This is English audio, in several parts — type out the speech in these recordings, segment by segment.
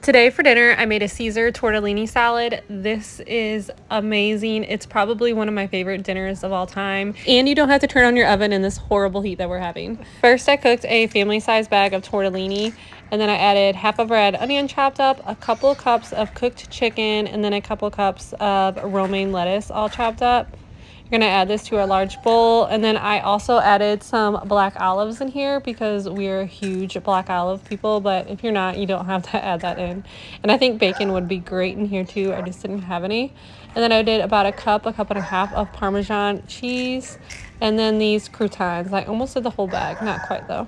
Today for dinner, I made a Caesar tortellini salad. This is amazing. It's probably one of my favorite dinners of all time. And you don't have to turn on your oven in this horrible heat that we're having. First, I cooked a family-sized bag of tortellini, and then I added half a red onion chopped up, a couple cups of cooked chicken, and then a couple cups of romaine lettuce all chopped up. You're gonna add this to a large bowl, and then I also added some black olives in here because we're huge black olive people, but if you're not, you don't have to add that in. And I think bacon would be great in here too. I just didn't have any. And then I did about a cup and a half of Parmesan cheese, and then these croutons. I almost did the whole bag, not quite though.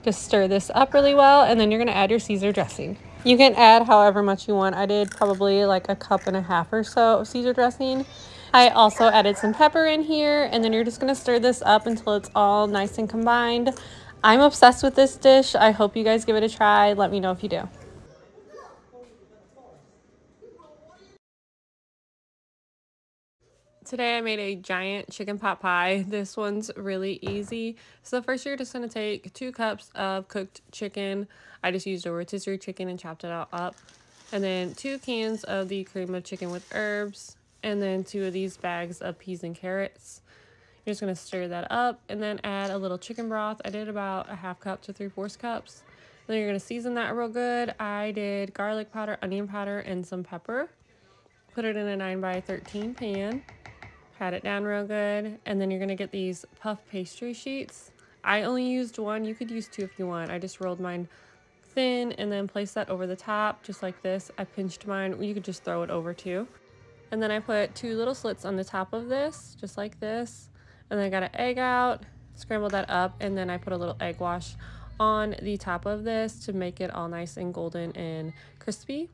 Just stir this up really well, and then you're gonna add your Caesar dressing. You can add however much you want. I did probably like a cup and a half or so of Caesar dressing. I also added some pepper in here, and then you're just going to stir this up until it's all nice and combined. I'm obsessed with this dish. I hope you guys give it a try. Let me know if you do. Today I made a giant chicken pot pie. This one's really easy. So first you're just going to take 2 cups of cooked chicken. I just used a rotisserie chicken and chopped it all up. And then 2 cans of the cream of chicken with herbs. And then 2 of these bags of peas and carrots. You're just going to stir that up and then add a little chicken broth. I did about a half cup to 3/4 cups. Then you're going to season that real good. I did garlic powder, onion powder, and some pepper. Put it in a 9x13 pan. Pat it down real good. And then you're going to get these puff pastry sheets. I only used 1. You could use 2 if you want. I just rolled mine thin and then placed that over the top just like this. I pinched mine. You could just throw it over too. And then I put 2 little slits on the top of this, just like this. And then I got an egg out, scrambled that up, and then I put a little egg wash on the top of this to make it all nice and golden and crispy.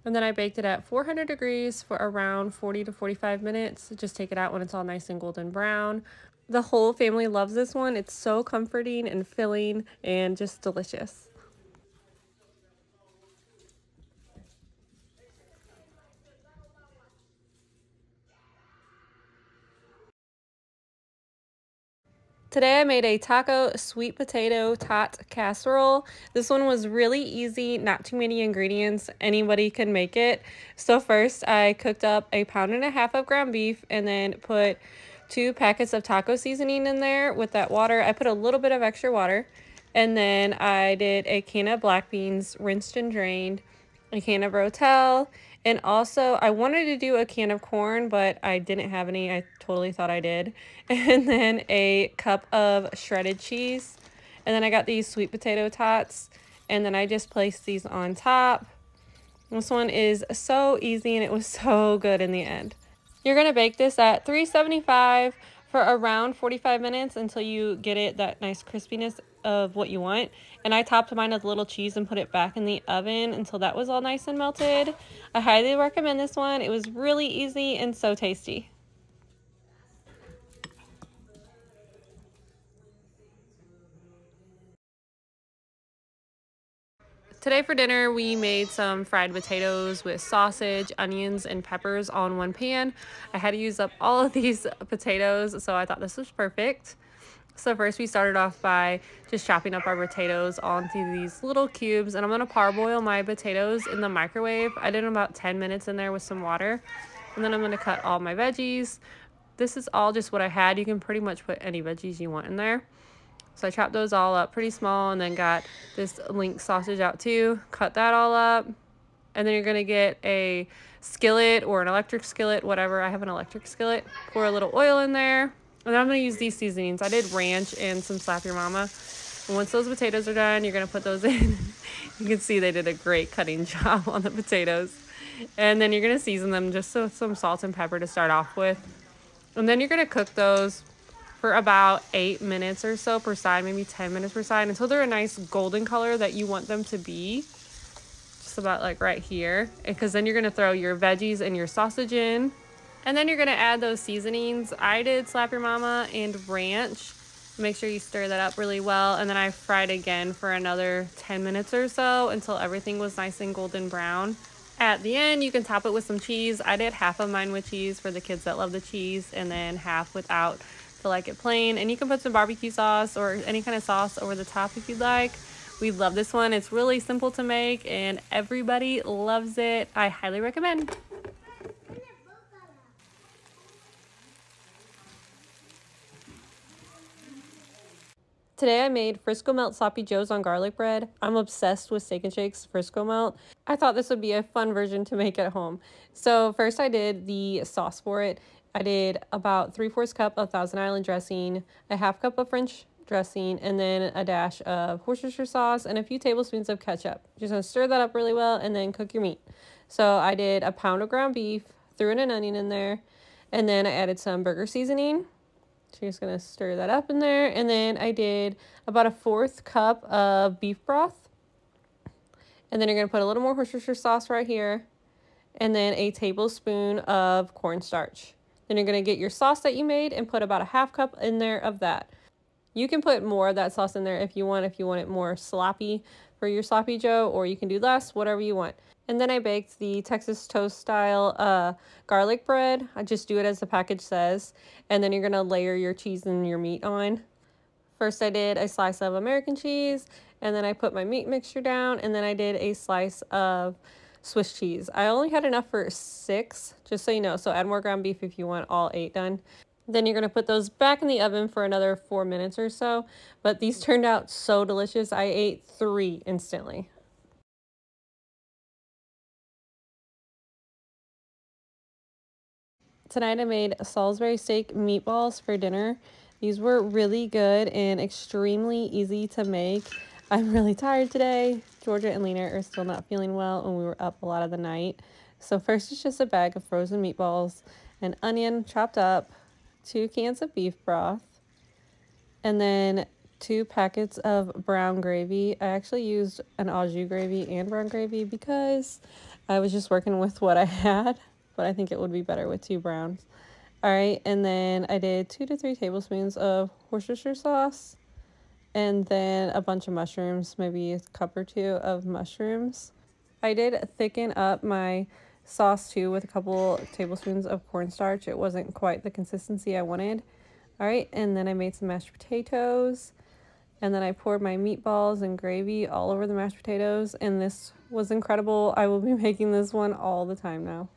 And then I baked it at 400 degrees for around 40 to 45 minutes. Just take it out when it's all nice and golden brown. The whole family loves this one. It's so comforting and filling and just delicious. Today I made a taco sweet potato tot casserole. This one was really easy, not too many ingredients. Anybody can make it. So first I cooked up a 1.5 pounds of ground beef and then put 2 packets of taco seasoning in there with that water. I put a little bit of extra water. And then I did a can of black beans, rinsed and drained, a can of Rotel, and also I wanted to do a can of corn, but I didn't have any. I totally thought I did. And then a cup of shredded cheese. And then I got these sweet potato tots, and then I just placed these on top. This one is so easy, and it was so good in the end. You're going to bake this at 375 for around 45 minutes until you get it that nice crispiness of what you want. And I topped mine with a little cheese and put it back in the oven until that was all nice and melted. I highly recommend this one. It was really easy and so tasty. Today for dinner, we made some fried potatoes with sausage, onions, and peppers all in one pan. I had to use up all of these potatoes, so I thought this was perfect. So first we started off by just chopping up our potatoes onto these little cubes, and I'm gonna parboil my potatoes in the microwave. I did about 10 minutes in there with some water, and then I'm gonna cut all my veggies. This is all just what I had. You can pretty much put any veggies you want in there. So I chopped those all up pretty small, and then got this link sausage out too, cut that all up. And then you're gonna get a skillet or an electric skillet, whatever. I have an electric skillet. Pour a little oil in there. And then I'm going to use these seasonings. I did ranch and some Slap Your Mama. And once those potatoes are done, you're going to put those in. You can see they did a great cutting job on the potatoes. And then you're going to season them just with some salt and pepper to start off with. And then you're going to cook those for about 8 minutes or so per side, maybe 10 minutes per side, until they're a nice golden color that you want them to be. Just about like right here. Because then you're going to throw your veggies and your sausage in. And then you're going to add those seasonings. I did Slap Your Mama and ranch. Make sure you stir that up really well. And then I fried again for another 10 minutes or so until everything was nice and golden brown. At the end, you can top it with some cheese. I did half of mine with cheese for the kids that love the cheese, and then half without to like it plain. And you can put some barbecue sauce or any kind of sauce over the top if you'd like. We love this one. It's really simple to make and everybody loves it. I highly recommend. Today I made Frisco Melt Sloppy Joes on garlic bread. I'm obsessed with Steak 'n Shake's Frisco Melt. I thought this would be a fun version to make at home. So first I did the sauce for it. I did about 3/4 cup of Thousand Island dressing, a 1/2 cup of French dressing, and then a dash of Worcestershire sauce and a few tablespoons of ketchup. Just gonna stir that up really well and then cook your meat. So I did a pound of ground beef, threw in an onion in there, and then I added some burger seasoning. So you're just going to stir that up in there. And then I did about a 1/4 cup of beef broth. And then you're going to put a little more Worcestershire sauce right here. And then a tablespoon of cornstarch. Then you're going to get your sauce that you made and put about a 1/2 cup in there of that. You can put more of that sauce in there if you want it more sloppy for your sloppy joe, or you can do less, whatever you want. And then I baked the Texas toast style garlic bread. I just do it as the package says. And then you're gonna layer your cheese and your meat on. First I did a slice of American cheese, and then I put my meat mixture down, and then I did a slice of Swiss cheese. I only had enough for 6, just so you know, so add more ground beef if you want all 8 done. Then you're going to put those back in the oven for another 4 minutes or so, but these turned out so delicious. I ate 3 instantly. Tonight I made Salisbury steak meatballs for dinner. These were really good and extremely easy to make. I'm really tired today. Georgia and Lena are still not feeling well, and we were up a lot of the night. So first it's just a bag of frozen meatballs, an onion chopped up, 2 cans of beef broth, and then 2 packets of brown gravy. I actually used an au jus gravy and brown gravy because I was just working with what I had, but I think it would be better with 2 browns. All right, and then I did 2 to 3 tablespoons of Worcestershire sauce, and then a bunch of mushrooms, maybe a cup or 2 of mushrooms. I did thicken up my sauce too with a couple tablespoons of cornstarch. It wasn't quite the consistency I wanted. All right, and then I made some mashed potatoes, and then I poured my meatballs and gravy all over the mashed potatoes, and this was incredible. I will be making this one all the time now.